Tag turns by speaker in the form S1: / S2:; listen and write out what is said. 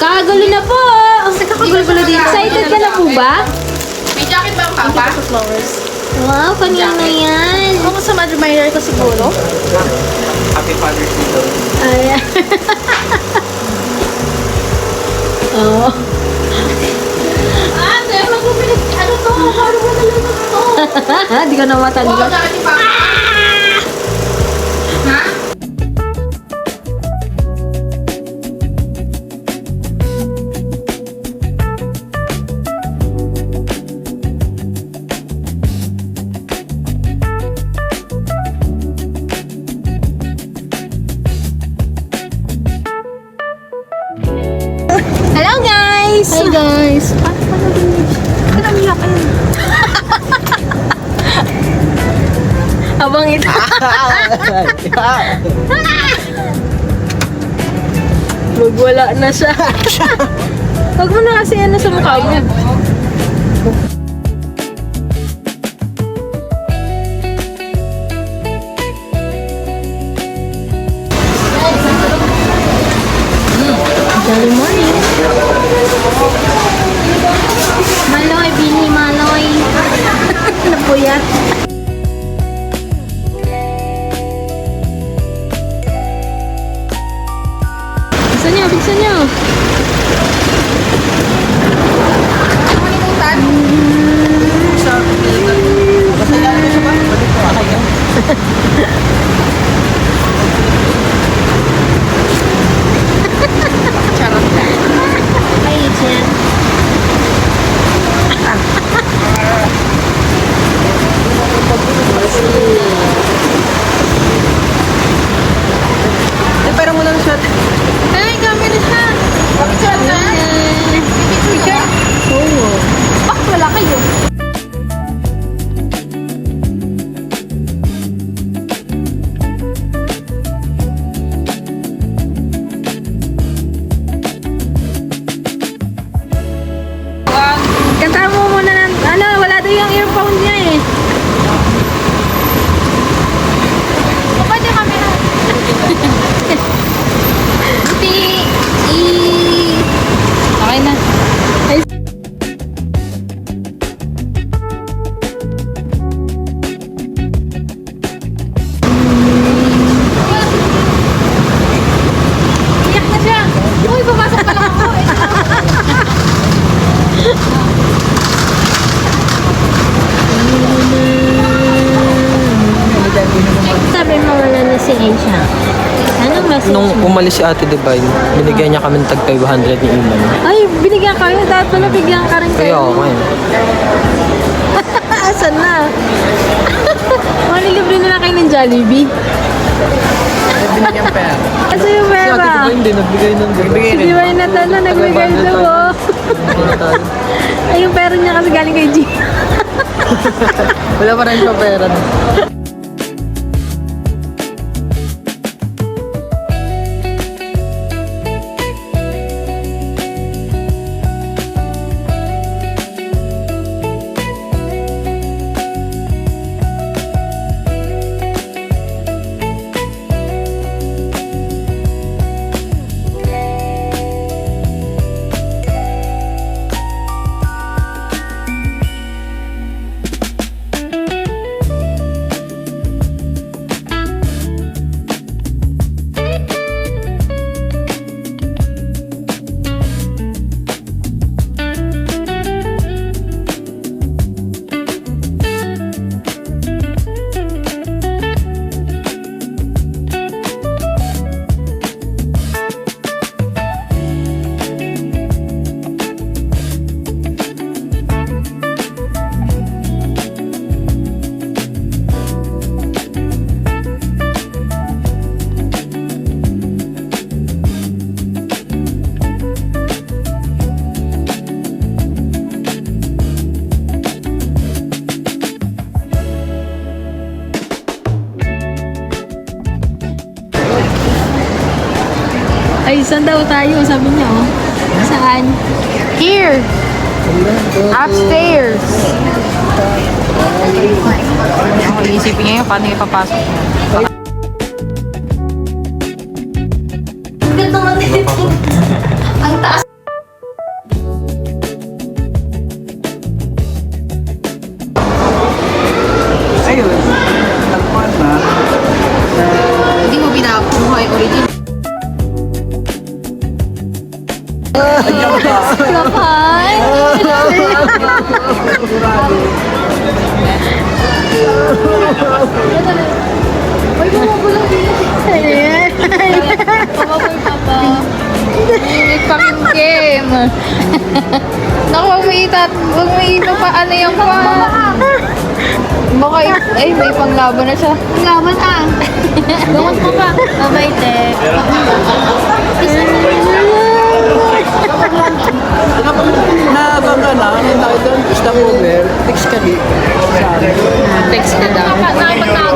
S1: Magkakagulo na po! Nagkakagulo dito. Excited ka na po ba?
S2: May jacket ba ang papa?
S1: Wow, kanina yan.
S2: Ako sa Major ko siguro.
S3: Happy Father's Day daw.
S1: Ayan. Oo.
S2: Ate, magpupilit. Ano to? Ano ba nalunod to?
S1: Di ko na
S2: Wow,
S1: matanda.
S2: jacket ni papa. Ha?
S1: Hello guys!
S2: Hi guys. Kanamiyak kayo.
S1: Habang ito. Magwala na siya. Huwag mo na kasi ano sa mukha mo. Jolly morning. Maloy, Bini, Maloy. Napuyat. Buksan nyo, buksan nyo. Ay, Jen.
S3: Pero mo lang shot.
S2: Ay, camera siya. Picture na. Picture.
S1: Oo.
S2: Bakit wala kayo?
S1: Kanta mo muna ng, ano, wala daw yung earphone niya eh.
S2: Pwede kami na.
S1: Okay na. Ay,
S2: Iyak na siya. Uy, pumasok pa lang ako.
S1: sabi mo wala na si Aisha. Anong message
S3: Nung
S1: mo?
S3: umalis si Ate Divine, binigyan niya kami ng tag 500 ni Iman.
S1: Ay, binigyan kayo. Dapat pala bigyan ka rin
S3: Kaya
S1: kayo.
S3: ako ngayon.
S1: Asan na? Manilibre na lang kayo ng Jollibee.
S3: Binigyan pera.
S1: Asa yung
S3: Si Ate
S1: pera?
S3: Divine din, nagbigay ng bibigay
S1: Di ba yung natalo, nagbigay daw oh. Ay, yung pera niya kasi galing kay G.
S3: Wala pa rin siya pera.
S1: Ay, saan daw tayo? Sabi niya, oh. Saan?
S2: Here. Upstairs. Ako iisipin niya yun, paano ipapasok niya.
S1: Ang taas.
S2: Naku, huwag may ito pa. Ano yung pa? Baka, ay, may panglaban na siya.
S1: Laban ah. Gamot mo pa. Bye-bye, te.
S3: Nakakanga na, ano tayo doon? Stop over. Text ka di.
S2: Text ka daw.
S1: Nakapag